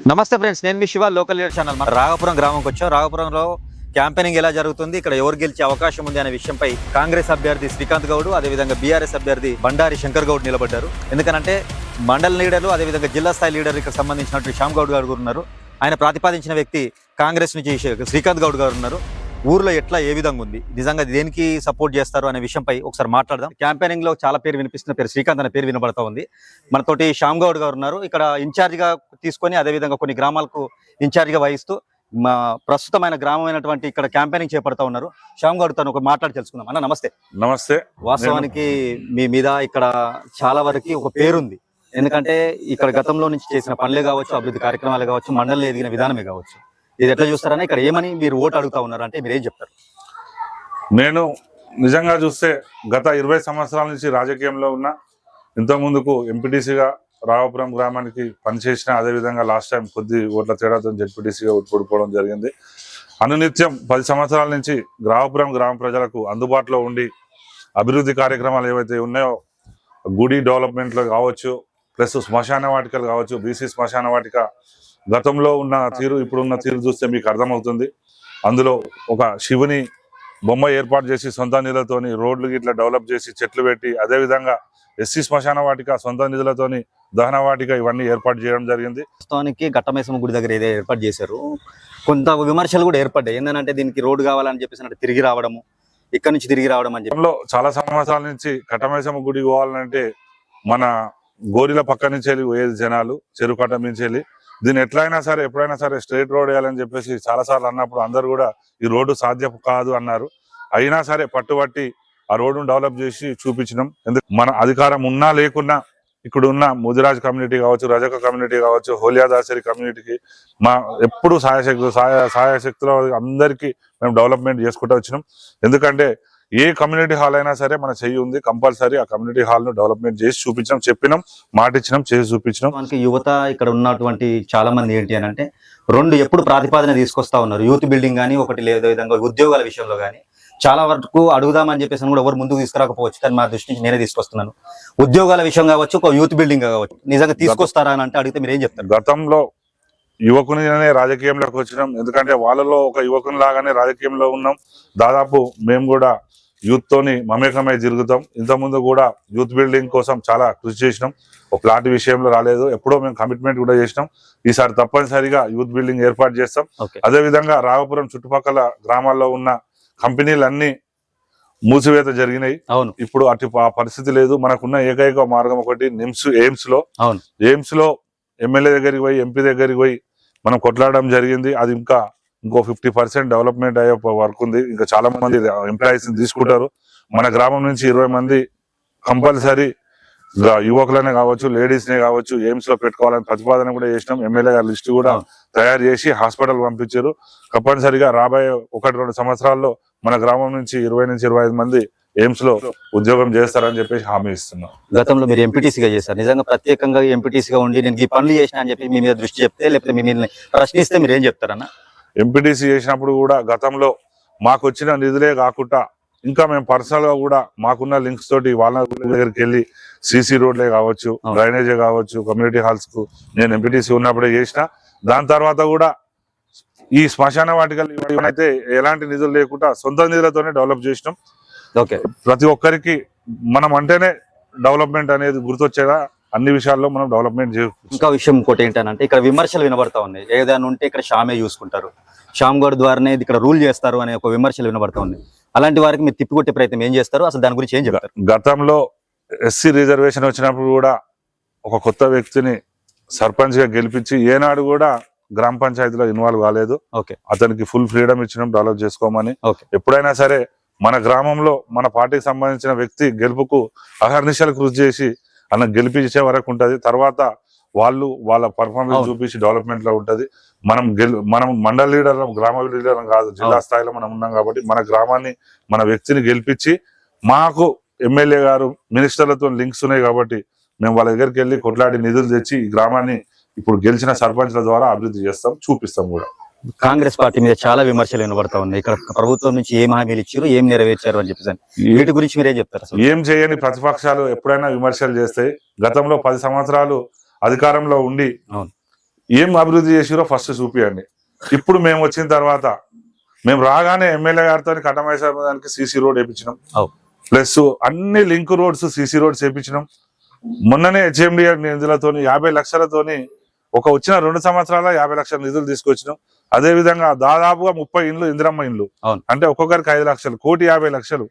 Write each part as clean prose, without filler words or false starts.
నమస్తే ఫ్రెండ్స్, నేను మీ Shiva, local leader channel. మన రాఘపురం గ్రామంకి వచ్చాం. రాఘపురంలో క్యాంపెయినింగ్ ఎలా జరుగుతుంది, ఇక్కడ ఎవరు గెలిచే అవకాశం ఉంది అనే విషయంపై కాంగ్రెస్ అభ్యర్థి శ్రీకాంత్ గౌడ్, అదేవిధంగా బీఆర్ఎస్ అభ్యర్థి బండారి శంకర్ గౌడ్ నిలబడ్డారు. ఎందుకంటే మండల లీడర్లు, అదేవిధంగా జిల్లా స్థాయి లీడర్ ఇక్కడ సంబంధించినటువంటి శ్యామ్ గౌడ్ గారు ఉన్నారు. ఆయన ప్రతిపాదించిన వ్యక్తి కాంగ్రెస్ నుంచి శ్రీకాంత్ గౌడ్ గారు ఉన్నారు. ఊర్లో ఎట్లా ఏ విధంగా ఉంది, నిజంగా దేనికి సపోర్ట్ చేస్తారు అనే విషయంపై ఒకసారి మాట్లాడదాం. క్యాంపెయినింగ్ లో చాలా పేరు వినిపిస్తున్న పేరు శ్రీకాంత్ అనే పేరు వినబడతా ఉంది. మనతోటి శ్యామ్ గౌడ్ గారు ఉన్నారు. ఇక్కడ ఇన్ఛార్జ్ గా తీసుకొని అదేవిధంగా కొన్ని గ్రామాలకు ఇన్ఛార్జ్ గా వహిస్తూ మా ప్రస్తుతమైన గ్రామం అయినటువంటి ఇక్కడ క్యాంపెయినింగ్ చేపడతా ఉన్నారు. శ్యామ్ గౌడ్ తను ఒక మాట్లాడి తెలుసుకుందాం. అన్న నమస్తే. నమస్తే. వాస్తవానికి మీ మీద ఇక్కడ చాలా వరకు ఒక పేరుంది. ఎందుకంటే ఇక్కడ గతంలో నుంచి చేసిన పనులే కావచ్చు, అభివృద్ధి కార్యక్రమాలు కావచ్చు, మండలంలో ఎదిగిన విధానమే కావచ్చు. ఇది ఎట్లా చూస్తారని ఇక్కడ ఏమని మీరు ఓటు అడుగుతా ఉన్నారు అంటే మీరు ఏం చెప్తారు? నేను నిజంగా చూస్తే గత 20 సంవత్సరాల నుంచి రాజకీయంలో ఉన్న, ఇంతకుముందుకు ఎంపీటీసీగా రాఘపురం గ్రామానికి పనిచేసిన, అదేవిధంగా లాస్ట్ టైం కొద్ది ఓట్ల తేడాతో జెడ్పీటీసీగా ఓడిపోవడం జరిగింది. అనునిత్యం 10 సంవత్సరాల నుంచి రాఘపురం గ్రామ ప్రజలకు అందుబాటులో ఉండి అభివృద్ధి కార్యక్రమాలు ఏవైతే ఉన్నాయో, గుడి డెవలప్మెంట్లో కావచ్చు, ప్లస్ శ్మశాన వాటికలు కావచ్చు, బీసీ శ్మశాన వాటిక గతంలో ఉన్న తీరు ఇప్పుడున్న తీరు చూస్తే మీకు అర్థమవుతుంది. అందులో ఒక శివుని బొమ్మ ఏర్పాటు చేసి సొంత నిధులతోని రోడ్లు ఇట్లా డెవలప్ చేసి చెట్లు పెట్టి, అదేవిధంగా ఎస్సీ శ్మశాన వాటిక సొంత నిధులతోని దహన వాటిక ఇవన్నీ ఏర్పాటు చేయడం జరిగింది. వాస్తవానికి ఘట్టమైసమ్మ గుడి దగ్గర ఏదో ఏర్పాటు చేశారు. కొంత విమర్శలు కూడా ఏర్పడ్డాయి. ఏంటంటే దీనికి రోడ్డు కావాలని చెప్పేసి తిరిగి రావడము, ఇక్కడ నుంచి తిరిగి రావడం అని చెప్పి చాలా సంవత్సరాల నుంచి ఘట్టమైసమ్మ గుడి పోవాలంటే మన గోరిల పక్క నుంచి వెళ్ళి పోయేది జనాలు, చెరువు కట్ట నుంచి వెళ్ళి. దీన్ని ఎట్లయినా సరే ఎప్పుడైనా సరే స్ట్రైట్ రోడ్ వేయాలని చెప్పేసి చాలాసార్లు అన్నప్పుడు అందరూ కూడా ఈ రోడ్డు సాధ్యం కాదు అన్నారు. అయినా సరే పట్టుబట్టి ఆ రోడ్డును డెవలప్ చేసి చూపించినాం. ఎందుకు మన అధికారం ఉన్నా లేకున్నా ఇక్కడ ఉన్న ముదిరాజ్ కమ్యూనిటీ కావచ్చు, రజక కమ్యూనిటీ కావచ్చు, హోలియాదాసరి కమ్యూనిటీకి మా ఎప్పుడు సాయశక్తులు అందరికీ మేము డెవలప్మెంట్ చేసుకుంటూ వచ్చినాం. ఎందుకంటే ఏ కమ్యూనిటీ హాల్ అయినా సరే మన చెయ్యి ఉంది, కంపల్సరీ ఆ కమ్యూనిటీ హాల్ ను డెవలప్మెంట్ చేసి చూపించాం, చెప్పినాం, మాట ఇచ్చినాం, చేసి చూపించినాం. మనకి యువత ఇక్కడ ఉన్నటువంటి చాలా మంది ఏంటి అని అంటే రెండు ఎప్పుడు ప్రాతిపాదన తీసుకొస్తా ఉన్నారు. యూత్ బిల్డింగ్ కానీ, ఒకటి లేదా విధంగా ఉద్యోగాల విషయంలో కానీ చాలా వరకు అడుగుదామని చెప్పేసి కూడా ఎవరు ముందుకు తీసుకురాకపోవచ్చు. కానీ మా దృష్టి నుంచి నేనే తీసుకొస్తున్నాను. ఉద్యోగాల విషయం కావచ్చు, ఒక యూత్ బిల్డింగ్ కావచ్చు, నిజంగా తీసుకొస్తారా అని అంటే అడిగితే మీరు ఏం చెప్తారు? గతంలో యువకునిగానే రాజకీయంలోకి వచ్చినాం. ఎందుకంటే వాళ్ళలో ఒక యువకుని లాగానే రాజకీయంలో ఉన్నాం. దాదాపు మేము కూడా యూత్ తోని మమేకమై తిరుగుతాం. ఇంతకుముందు కూడా యూత్ బిల్డింగ్ కోసం చాలా కృషి చేసినాం. ఒక ప్లాట్ విషయంలో రాలేదు, ఎప్పుడో మేము కమిట్మెంట్ కూడా చేసినాం. ఈసారి తప్పనిసరిగా యూత్ బిల్డింగ్ ఏర్పాటు చేస్తాం. అదేవిధంగా రాఘపురం చుట్టుపక్కల గ్రామాల్లో ఉన్న కంపెనీలన్నీ మూసివేత జరిగినాయి. ఇప్పుడు అటు పరిస్థితి లేదు. మనకున్న ఏకైక మార్గం ఒకటి ఎయిమ్స్ లో ఎమ్మెల్యే దగ్గరికి పోయి, ఎంపీ దగ్గరికి పోయి మనం కొట్లాడడం జరిగింది. అది ఇంకో 50% డెవలప్మెంట్ అయ్యే వర్క్ ఉంది. ఇంకా చాలా మంది ఎంప్లాయీస్ తీసుకుంటారు. మన గ్రామం నుంచి 20 మంది కంపల్సరీ యువకులనే కావచ్చు, లేడీస్ నే కావచ్చు ఎయిమ్స్ లో పెట్టుకోవాలని ప్రతిపాదన కూడా చేసినాం. ఎమ్మెల్యే గారి లిస్టు కూడా తయారు చేసి హాస్పిటల్ పంపించారు. తప్పనిసరిగా రాబోయే 1-2 సంవత్సరాల్లో మన గ్రామం నుంచి 20 నుంచి 25 మంది ఎయిమ్స్ లో ఉద్యోగం చేస్తారని చెప్పేసి హామీ ఇస్తున్నాం. గతంలో మీరు ఎంపీటీసీగా చేశారు. నిజంగా ప్రత్యేకంగా ఎంపీటీసీగా ఉండి నేను ఈ పనులు చేసిన అని చెప్పి మీ మీద దృష్టి చెప్తే, లేకపోతే మిమ్మల్ని ప్రశ్నిస్తే మీరు ఏం చెప్తారన్న? ఎంపీటీసీ చేసినప్పుడు కూడా గతంలో మాకు వచ్చిన నిధులే కాకుండా ఇంకా మేము పర్సనల్ గా కూడా మాకున్న లింక్స్ తోటి వాళ్ళ దగ్గరికి వెళ్ళి సీసీ రోడ్లే కావచ్చు, డ్రైనేజే కావచ్చు, కమ్యూనిటీ హాల్స్ కు నేను ఎంపీటీసీ ఉన్నప్పుడే చేసిన. దాని తర్వాత కూడా ఈ శ్మశాన వాటికలు అయితే ఎలాంటి నిధులు లేకుండా సొంత నిధులతోనే డెవలప్ చేసినాం. ప్రతి ఒక్కరికి మనం అంటేనే డెవలప్మెంట్ అనేది గుర్తొచ్చేలా అన్ని విషయాల్లో మనం డెవలప్మెంట్ చేయాలి. ఇంకా విషయం ఇంకోటి ఏంటంటే ఇక్కడ విమర్శలు వినబడతా ఉన్నాయి. ఏదైనా ఉంటే ఇక్కడ శ్యామే చూసుకుంటారు, శ్యామ్ గౌడ్ ద్వారానే ఇక్కడ రూల్ చేస్తారు అనే ఒక విమర్శలు వినబడతా ఉన్నాయి. అలాంటి వారికి మీరు తిప్పికొట్టే ప్రయత్నం ఏం చేస్తారు? అసలు దాని గురించి ఏం చెప్తారు? గతంలో ఎస్సీ రిజర్వేషన్ వచ్చినప్పుడు కూడా ఒక కొత్త వ్యక్తిని సర్పంచ్ గా గెలిపించి ఏనాడు కూడా గ్రామ పంచాయతీలో ఇన్వాల్వ్ కాలేదు. అతనికి ఫుల్ ఫ్రీడమ్ ఇచ్చినాం డెవలప్ చేసుకోమని. ఎప్పుడైనా సరే మన గ్రామంలో మన పార్టీకి సంబంధించిన వ్యక్తి గెలుపుకు అహర్నిశలు కృషి చేసి అన్న గెలిపించే వరకు ఉంటది. తర్వాత వాళ్ళు వాళ్ళ పర్ఫార్మెన్స్ చూపించి డెవలప్మెంట్ లో ఉంటది. మనం మండల లీడర్, గ్రామ లీడర్ కాదు, జిల్లా స్థాయిలో మనం ఉన్నాం కాబట్టి మన గ్రామాన్ని, మన వ్యక్తిని గెలిపించి, మాకు ఎమ్మెల్యే గారు మినిస్టర్లతో లింక్స్ ఉన్నాయి కాబట్టి మేము వాళ్ళ దగ్గరికి వెళ్ళి కొట్లాడి నిధులు తెచ్చి ఈ గ్రామాన్ని ఇప్పుడు గెలిచిన సర్పంచ్ల ద్వారా అభివృద్ధి చేస్తాం, చూపిస్తాం కూడా. కాంగ్రెస్ పార్టీ మీద చాలా విమర్శలు వినబడతా ఉన్నాయి. ఇక్కడ ప్రభుత్వం నుంచి ఏం హామీలు ఇచ్చారు, ఏం నెరవేర్చారు అని చెప్పేసి వీటి గురించి మీరేం చెప్తారు అసలు? ఏం చేయని ప్రతిపక్షాలు ఎప్పుడైనా విమర్శలు చేస్తాయి. గతంలో 10 సంవత్సరాలు అధికారంలో ఉండి ఏం అభివృద్ధి చేసిరో ఫస్ట్ చూపియండి. ఇప్పుడు మేము వచ్చిన తర్వాత మేము రాగానే ఎమ్మెల్యే గారితో కట్టమైసానికి సీసీ రోడ్ వేయించినాం, ప్లస్ అన్ని లింక్ రోడ్స్ సీసీ రోడ్స్ వేయించినాం. మొన్ననే హెచ్ఎండి నిధులతో 50 లక్షలతోని వచ్చిన 2 సంవత్సరాల 50 లక్షల నిధులు తీసుకొచ్చినాం. అదే విధంగా దాదాపుగా 30 ఇండ్లు ఇందిరమ్మ ఇండ్లు, అంటే ఒక్కొక్కరికి 5 లక్షలు, 1,50,00,000.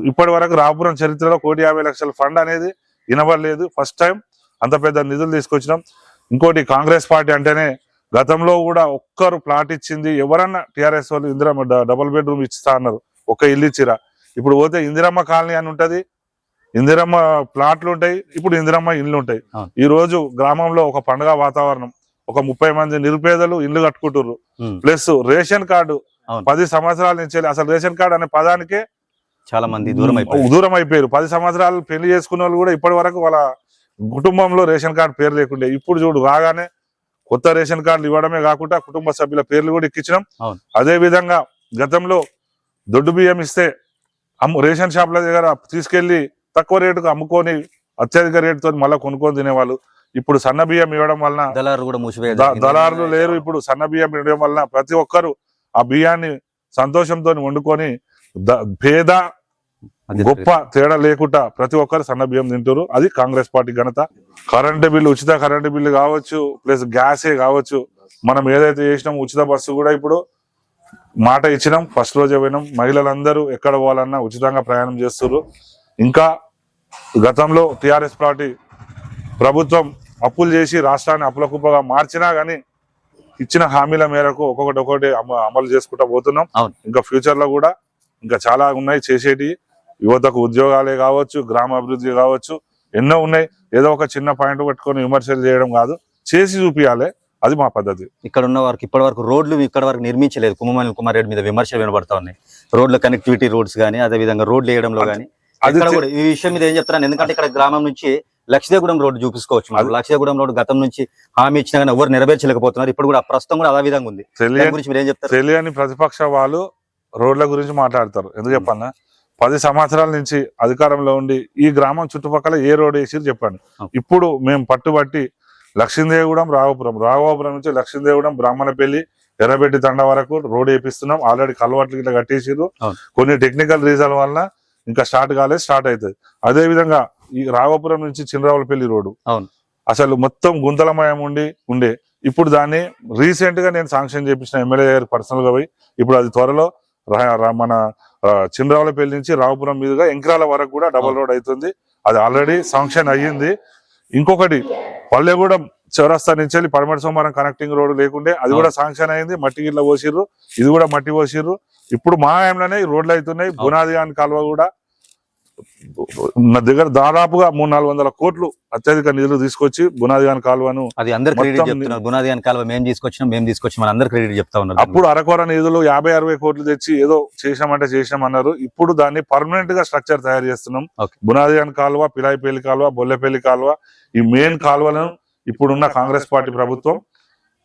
ఇప్పటి వరకు రాపురం చరిత్రలో 1,50,00,000 ఫండ్ అనేది వినబడలేదు. ఫస్ట్ టైం అంత పెద్ద నిధులు తీసుకొచ్చినాం. ఇంకోటి కాంగ్రెస్ పార్టీ అంటేనే గతంలో కూడా ఒక్కరు ప్లాట్ ఇచ్చింది ఎవరన్నా టిఆర్ఎస్ వాళ్ళు ఇందిరమ్మ డబుల్ బెడ్రూమ్ ఇస్తా అన్నారు, ఒక ఇల్లు ఇచ్చిరా. ఇప్పుడు పోతే ఇందిరమ్మ కాలనీ అని ఉంటది, ఇందిరమ్మ ప్లాట్లు ఉంటాయి, ఇప్పుడు ఇందిరమ్మ ఇల్లు ఉంటాయి. ఈ రోజు గ్రామంలో ఒక పండుగ వాతావరణం, ఒక 30 మంది నిరుపేదలు ఇల్లు కట్టుకుంటున్నారు. ప్లస్ రేషన్ కార్డు 10 సంవత్సరాల నుంచి అసలు రేషన్ కార్డు అనే పదానికే చాలా మంది దూరం అయిపోయారు. 10 సంవత్సరాలు పెళ్లి చేసుకున్న వాళ్ళు కూడా ఇప్పటి వరకు వాళ్ళ కుటుంబంలో రేషన్ కార్డు పేరు లేకుండే. ఇప్పుడు చూడు రాగానే కొత్త రేషన్ కార్డులు ఇవ్వడమే కాకుండా కుటుంబ సభ్యుల పేర్లు కూడా ఎక్కించడం. అదే విధంగా గతంలో దొడ్డు బియ్యం ఇస్తే రేషన్ షాప్ల దగ్గర తీసుకెళ్లి తక్కువ రేటుకు అమ్ముకొని అత్యధిక రేటుతో మళ్ళీ కొనుక్కొని తినేవాళ్ళు. ఇప్పుడు సన్న బియ్యం ఇవ్వడం వలన దళారులు లేరు. ఇప్పుడు సన్న బియ్యం ఇవ్వడం వలన ప్రతి ఒక్కరు ఆ బియ్యాన్ని సంతోషంతో వండుకొని భేద గొప్ప తేడా లేకుండా ప్రతి ఒక్కరు సన్న బియ్యం తింటారు. అది కాంగ్రెస్ పార్టీ ఘనత. కరెంటు బిల్లు, ఉచిత కరెంటు బిల్లు కావచ్చు, ప్లస్ గ్యాసే కావచ్చు, మనం ఏదైతే చేసినాం ఉచిత బస్సు కూడా ఇప్పుడు మాట ఇచ్చినాం. ఫస్ట్ రోజే పోయినాం. మహిళలందరూ ఎక్కడ పోవాలన్నా ఉచితంగా ప్రయాణం చేస్తారు. ఇంకా గతంలో టిఆర్ఎస్ పార్టీ ప్రభుత్వం అప్పులు చేసి రాష్ట్రాన్ని అప్పుల కుప్పగా మార్చినా గానీ ఇచ్చిన హామీల మేరకు ఒక్కొక్కటి అమలు చేసుకుంటా పోతున్నాం. ఇంకా ఫ్యూచర్ లో కూడా ఇంకా చాలా ఉన్నాయి చేసేటి. యువతకు ఉద్యోగాలే కావచ్చు, గ్రామ అభివృద్ధి కావచ్చు, ఎన్నో ఉన్నాయి. ఏదో ఒక చిన్న పాయింట్ పెట్టుకొని విమర్శలు చేయడం కాదు, చేసి చూపియాలి. అది మా పద్ధతి. ఇక్కడ ఉన్న వారికి ఇప్పటి వరకు రోడ్లు ఇక్కడ వరకు నిర్మించలేదు. కుమ్మమనేని కుమార్ రెడ్డి మీద విమర్శలు వినబడతా ఉన్నాయి. రోడ్ల కనెక్టివిటీ రోడ్స్ కానీ, అదే విధంగా రోడ్లు వేయడంలో కానీ ఈ విషయం మీద ఏం చెప్తాను. ఎందుకంటే ఇక్కడ గ్రామం నుంచి లక్షదేగూడెం రోడ్డు చూపించుకోవచ్చు. లక్షదేగూడెం రోడ్డు గతం నుంచి హామీ ఇచ్చినా కానీ ఎవరు నెరవేర్చలేకపోతున్నారు. ఇప్పుడు కూడా ప్రస్తుతం కూడా అదే విధంగా ఉంది. గురించి మీరు ఏం చెప్తారు? తెలియని ప్రతిపక్ష వాళ్ళు రోడ్ల గురించి మాట్లాడతారు. ఎందుకు చెప్పన్నా, 10 సంవత్సరాల నుంచి అధికారంలో ఉండి ఈ గ్రామం చుట్టుపక్కల ఏ రోడ్ వేసిరు చెప్పండి. ఇప్పుడు మేము పట్టుబట్టి లక్ష్మీదేవిగూడెం రాఘవాపురం నుంచి లక్ష్మీదేవిగూడెం బ్రాహ్మణపల్లి ఎర్రబెట్టి తండ వరకు రోడ్ వేపిస్తున్నాం. ఆల్రెడీ కలవట్లు ఇట్లా కట్టేసిరు. కొన్ని టెక్నికల్ రీజన్ వల్ల ఇంకా స్టార్ట్ కాలేదు, స్టార్ట్ అవుతుంది. అదే విధంగా ఈ రాఘవాపురం నుంచి చిన్నరావులపల్లి రోడ్డు అసలు మొత్తం గుంతలమయం ఉండే ఇప్పుడు దాన్ని రీసెంట్ గా నేను శాంక్షన్ చేపించిన ఎమ్మెల్యే గారు పర్సనల్ గా పోయి ఇప్పుడు అది త్వరలో మన చిన్నరావులపల్లి నుంచి రావుపురం మీదుగా ఎంక్రాల వరకు కూడా డబుల్ రోడ్ అవుతుంది. అది ఆల్రెడీ శాంక్షన్ అయ్యింది. ఇంకొకటి పల్లెగూడెం చౌరస్తా నుంచి వెళ్ళి పడమటి సోమవారం కనెక్టింగ్ రోడ్ లేకుండే, అది కూడా శాంక్షన్ అయింది. మట్టి గిట్ల పోసిర్రు, ఇది కూడా మట్టి పోసిర్రు. ఇప్పుడు మా ఆయనలోనే ఈ రోడ్లు అవుతున్నాయి. బునాది గాని కాలువ కూడా నా దగ్గర దాదాపుగా 300-400 కోట్లు అత్యధిక నిధులు తీసుకొచ్చి బునాది గాని కాలువను అది అందరు క్రెడిట్ చెప్తున్నారు. బునాది గాని కాలువ మేము తీసుకొచ్చాం అందరు క్రెడిట్ చెప్తా ఉన్నారు. అప్పుడు అరకొర నిధులు 50-60 కోట్లు తెచ్చి ఏదో చేసాం అన్నారు. ఇప్పుడు దాన్ని పర్మనెంట్ గా స్ట్రక్చర్ తయారు చేస్తున్నాం. బునాది గాని కాలువ, పిలాయిపల్లి కాలువ, బొల్లెపల్లి కాలువ, ఈ మెయిన్ కాలువలను ఇప్పుడున్న కాంగ్రెస్ పార్టీ ప్రభుత్వం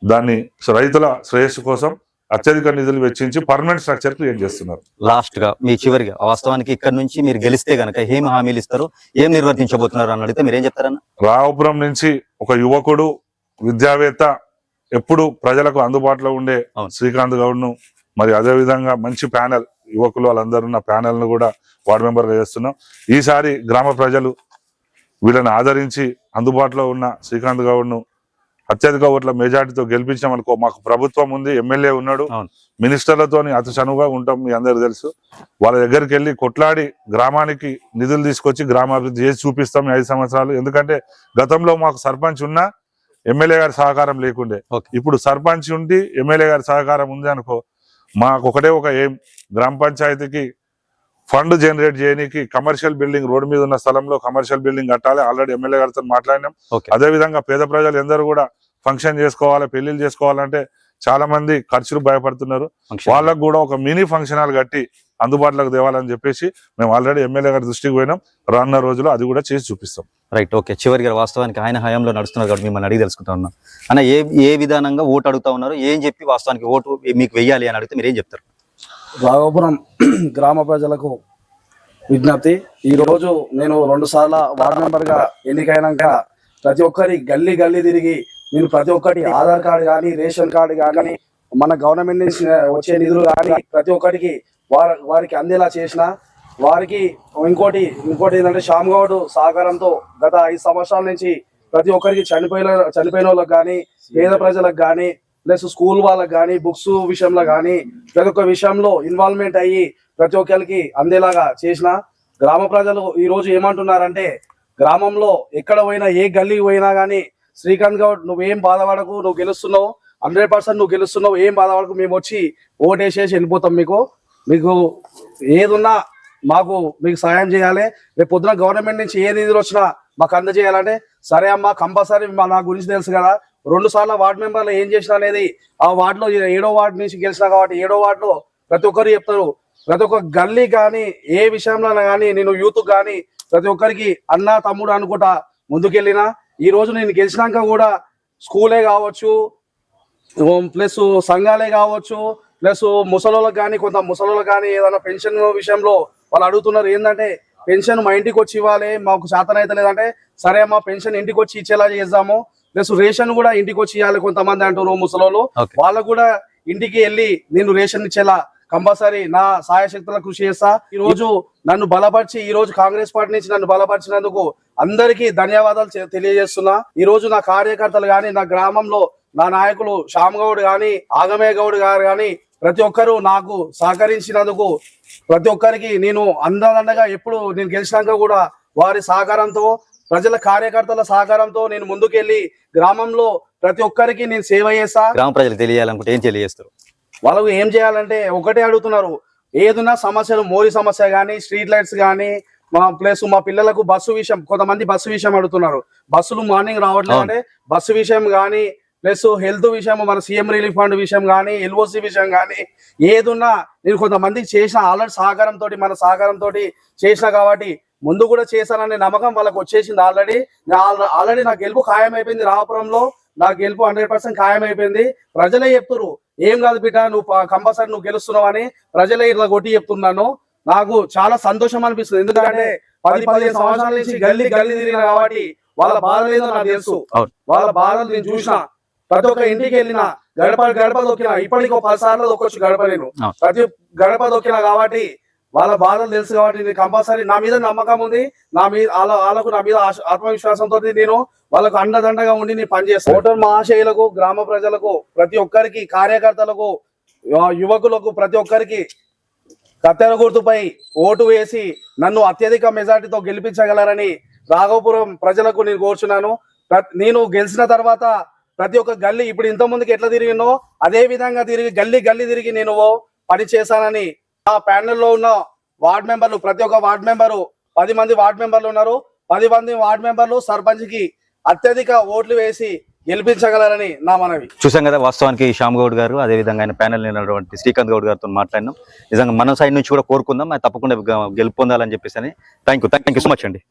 దాన్ని రైతుల శ్రేయస్సు కోసం అత్యధిక నిధులు వెచ్చించి పర్మనెంట్ స్ట్రక్చర్ క్రియేట్ చేస్తున్నారు. లాస్ట్ గా మీ చివరిగా వాస్తవానికి ఇక్కడ నుంచి మీరు గెలిస్తే గనక ఏం హామీలు ఇస్తారు, ఏం నిర్వర్తించబోతున్నారు అని అడిగితే మీరేం చెప్తారన్న? రావుపురం నుంచి ఒక యువకుడు, విద్యావేత్త, ఎప్పుడు ప్రజలకు అందుబాటులో ఉండే శ్రీకాంత్ గౌడ్ ను, మరి అదే విధంగా మంచి ప్యానెల్ యువకులు వాళ్ళందరూ ఉన్న ప్యానెల్ ను కూడా వార్డు మెంబర్ గా చేస్తున్నాం. ఈసారి గ్రామ ప్రజలు వీళ్ళని ఆదరించి అందుబాటులో ఉన్న శ్రీకాంత్ గౌడ్ ను అత్యధిక ఓట్ల మెజార్టీతో గెలిపించాం అనుకో, మాకు ప్రభుత్వం ఉంది, ఎమ్మెల్యే ఉన్నాడు, మినిస్టర్లతో అతి చనువుగా ఉంటాం. మీ అందరికి తెలుసు. వాళ్ళ దగ్గరికి వెళ్ళి కొట్లాడి గ్రామానికి నిధులు తీసుకొచ్చి గ్రామాభివృద్ధి చేసి చూపిస్తాం 5 సంవత్సరాలు. ఎందుకంటే గతంలో మాకు సర్పంచ్ ఉన్నా ఎమ్మెల్యే గారి సహకారం లేకుండే, ఇప్పుడు సర్పంచ్ ఉండి ఎమ్మెల్యే గారి సహకారం ఉంది అనుకో, మాకు ఒకటే ఒక ఏం, గ్రామ పంచాయతీకి ఫండ్ జనరేట్ చేయడానికి కమర్షియల్ బిల్డింగ్, రోడ్డు మీద ఉన్న స్థలంలో కమర్షియల్ బిల్డింగ్ కట్టాలి. ఆల్రెడీ ఎమ్మెల్యే గారితో మాట్లాడినాం. అదే విధంగా పేద ప్రజలు ఎందరూ కూడా ఫంక్షన్ చేసుకోవాలి, పెళ్లిళ్ళు చేసుకోవాలంటే చాలా మంది ఖర్చులు భయపడుతున్నారు. వాళ్ళకు కూడా ఒక మినీ ఫంక్షన్ హాల్ కట్టి అందుబాటులోకి తేవాలని చెప్పేసి మేము ఆల్రెడీ ఎమ్మెల్యే గారి దృష్టికి పోయినాం. రానున్న రోజుల్లో అది కూడా చేసి చూపిస్తాం. Right, okay. చివరిగా వాస్తవానికి ఆయన హయాంలో నడుస్తున్నారు కాబట్టి మిమ్మల్ని అడిగి తెలుసుకుంటా ఉన్నాం అన్న, ఏ విధానంగా ఓటు అడుగుతా ఉన్నారు, ఏం చెప్పి వాస్తవానికి ఓటు మీకు వెయ్యాలి అని అడిగితే మీరు ఏం చెప్తారు? రాఘవపురం గ్రామ ప్రజలకు విజ్ఞప్తి. ఈ రోజు నేను 2 సార్ల వార్డు మెంబర్ గా ఎన్నికైనాక ప్రతి ఒక్కరి గల్లీ గల్లీ తిరిగి నేను ప్రతి ఒక్కటి ఆధార్ కార్డు కానీ రేషన్ కార్డు కానీ మన గవర్నమెంట్ నుంచి వచ్చే నిధులు కానీ ప్రతి ఒక్కరికి వారికి అందేలా చేసిన వారికి ఇంకోటి ఏంటంటే శ్యామ్ గౌడ్ సహకారంతో గత 5 సంవత్సరాల నుంచి ప్రతి ఒక్కరికి చనిపోయిన వాళ్ళకి కానీ పేద ప్రజలకు కానీ ప్లస్ స్కూల్ వాళ్ళకి కానీ బుక్స్ విషయంలో కానీ ప్రతి ఒక్క విషయంలో ఇన్వాల్వ్మెంట్ అయ్యి ప్రతి ఒక్కరికి అందేలాగా చేసిన గ్రామ ప్రజలు ఈ రోజు ఏమంటున్నారంటే, గ్రామంలో ఎక్కడ పోయినా ఏ గల్లీకి పోయినా కానీ శ్రీకాంత్ గౌడ్ నువ్వేం బాధపడకు, నువ్వు గెలుస్తున్నావు, 100% నువ్వు గెలుస్తున్నావు, ఏం బాధపడకు, మేము వచ్చి ఓటేసేసి వెళ్ళిపోతాం, మీకు ఏదున్నా మీకు సాయం చేయాలి, రేపు పొద్దున గవర్నమెంట్ నుంచి ఏ నిధులు వచ్చినా మాకు అందజేయాలంటే సరే అమ్మా కంపల్సరీ నా గురించి తెలుసు కదా, 2 సార్ల వార్డు మెంబర్లు ఏం చేసిన అనేది ఆ వార్డులో 7వ వార్డు నుంచి గెలిచిన కాబట్టి 7వ వార్డులో ప్రతి ఒక్కరు చెప్తారు. ప్రతి ఒక్క గల్లీ కానీ ఏ విషయంలో కానీ నేను యూత్ కానీ ప్రతి ఒక్కరికి అన్న తమ్ముడు అనుకుంటా ముందుకెళ్ళినా. ఈ రోజు నేను గెలిచినాక కూడా స్కూలే కావచ్చు, ప్లస్ సంఘాలే కావచ్చు, ప్లస్ ముసలోళ్ళకి కానీ కొంత ముసలోళ్ళకి కానీ ఏదైనా పెన్షన్ విషయంలో వాళ్ళు అడుగుతున్నారు, ఏంటంటే పెన్షన్ మా ఇంటికి వచ్చి ఇవ్వాలి, మాకు శాతం అయితే లేదంటే సరే అమ్మా పెన్షన్ ఇంటికి వచ్చి ఇచ్చేలా చేద్దాము, ప్లస్ రేషన్ కూడా ఇంటికి వచ్చి ఇవ్వాలి కొంతమంది అంటారు ముసలోళ్ళు, వాళ్ళకు కూడా ఇంటికి వెళ్ళి నేను రేషన్ ఇచ్చేలా కంపల్సరీ నా సాయశక్తుల కృషి చేస్తా. ఈ రోజు నన్ను బలపరిచి ఈ రోజు కాంగ్రెస్ పార్టీ నుంచి నన్ను బలపరిచినందుకు అందరికీ ధన్యవాదాలు తెలియజేస్తున్నా. ఈ రోజు నా కార్యకర్తలు గాని నా గ్రామంలో నా నాయకులు శ్యామ్ గౌడ్ గాని ఆగమే గౌడ్ గారు గాని ప్రతి ఒక్కరు నాకు సహకరించినందుకు ప్రతి ఒక్కరికి నేను అండగా ఎప్పుడు నేను గెలిచినాక కూడా వారి సహకారంతో ప్రజల కార్యకర్తల సహకారంతో నేను ముందుకెళ్లి గ్రామంలో ప్రతి ఒక్కరికి నేను సేవ చేస్తా. గ్రామ ప్రజలకు తెలియాలనుకుంటే ఏం తెలియజేస్తారు? వాళ్ళకు ఏం చేయాలంటే ఒకటే అడుగుతున్నారు, ఏదున్నా సమస్యలు మోరీ సమస్య కానీ స్ట్రీట్ లైట్స్ కానీ మా పిల్లలకు బస్సు విషయం, కొంతమంది బస్సు విషయం అడుగుతున్నారు, బస్సులు మార్నింగ్ రావట్లేదు అంటే బస్సు విషయం కానీ ప్లస్ హెల్త్ విషయం, మన సీఎం రిలీఫ్ ఫండ్ విషయం కానీ ఎల్ఓసి విషయం కానీ ఏదున్నా నేను కొంతమందికి చేసిన ఆల్రెడీ మన సహకారంతో చేసిన కాబట్టి ముందు కూడా చేశాననే నమ్మకం వాళ్ళకి వచ్చేసింది. ఆల్రెడీ నా గెలుపు ఖాయం అయిపోయింది. రామపురంలో నా గెలుపు 100% ఖాయం అయిపోయింది. ప్రజలే చెప్తున్నారు, ఏం కాదు బిడ్డ నువ్వు కంపల్సరీ నువ్వు గెలుస్తున్నావు అని ప్రజలే ఇట్లా కొట్టి చెప్తున్నాను. నాకు చాలా సంతోషం అనిపిస్తుంది, ఎందుకంటే 10-15 సంవత్సరాల నుంచి గల్లీ తిరిగిన కాబట్టి వాళ్ళ బాధలు ఏదో నాకు తెలుసు. వాళ్ళ బాధలు నేను చూసిన, ప్రతి ఒక్క ఇంటికి వెళ్ళిన గడప దొక్కిన, ఇప్పటికి 10 సార్లు దొక్కొచ్చు గడప, నేను ప్రతి గడప దొక్కిన కాబట్టి వాళ్ళ బాధలు తెలుసు కాబట్టి నేను కంపల్సరీ నా మీద నమ్మకం ఉంది, వాళ్ళకు నా మీద ఆత్మవిశ్వాసంతో నేను వాళ్ళకు అండదండగా ఉండి నేను పనిచేస్తాను. ఓటర్ మహాశయులకు గ్రామ ప్రజలకు ప్రతి ఒక్కరికి కార్యకర్తలకు యువకులకు ప్రతి ఒక్కరికి కత్తెర గుర్తుపై ఓటు వేసి నన్ను అత్యధిక మెజార్టీతో గెలిపించగలరని రాఘవపురం ప్రజలకు నేను కోరుచున్నాను. నేను గెలిచిన తర్వాత ప్రతి ఒక్క గల్లీ ఇప్పుడు ఇంత ముందుకు ఎట్లా తిరిగినో అదే విధంగా గల్లీ తిరిగి నేను పని చేశానని ఆ ప్యానెల్లో ఉన్న వార్డు మెంబర్లు ప్రతి ఒక్క వార్డు మెంబరు 10 మంది వార్డు మెంబర్లు ఉన్నారు. 10 మంది వార్డు మెంబర్లు సర్పంచ్ కి అత్యధిక ఓట్లు వేసి గెలిపించగలరని నా మనవి. చూసాం కదా, వాస్తవానికి శ్యామ్ గౌడ్ గారు అదేవిధంగా ఆయన ప్యానెల్ అయినటువంటి శ్రీకాంత్ గౌడ్ గారితో మాట్లాడినాం. నిజంగా మన సైడ్ నుంచి కూడా కోరుకుందాం, తప్పకుండా గెలుపొందాలని చెప్పేసి. థ్యాంక్ యూ సో మచ్ అండి.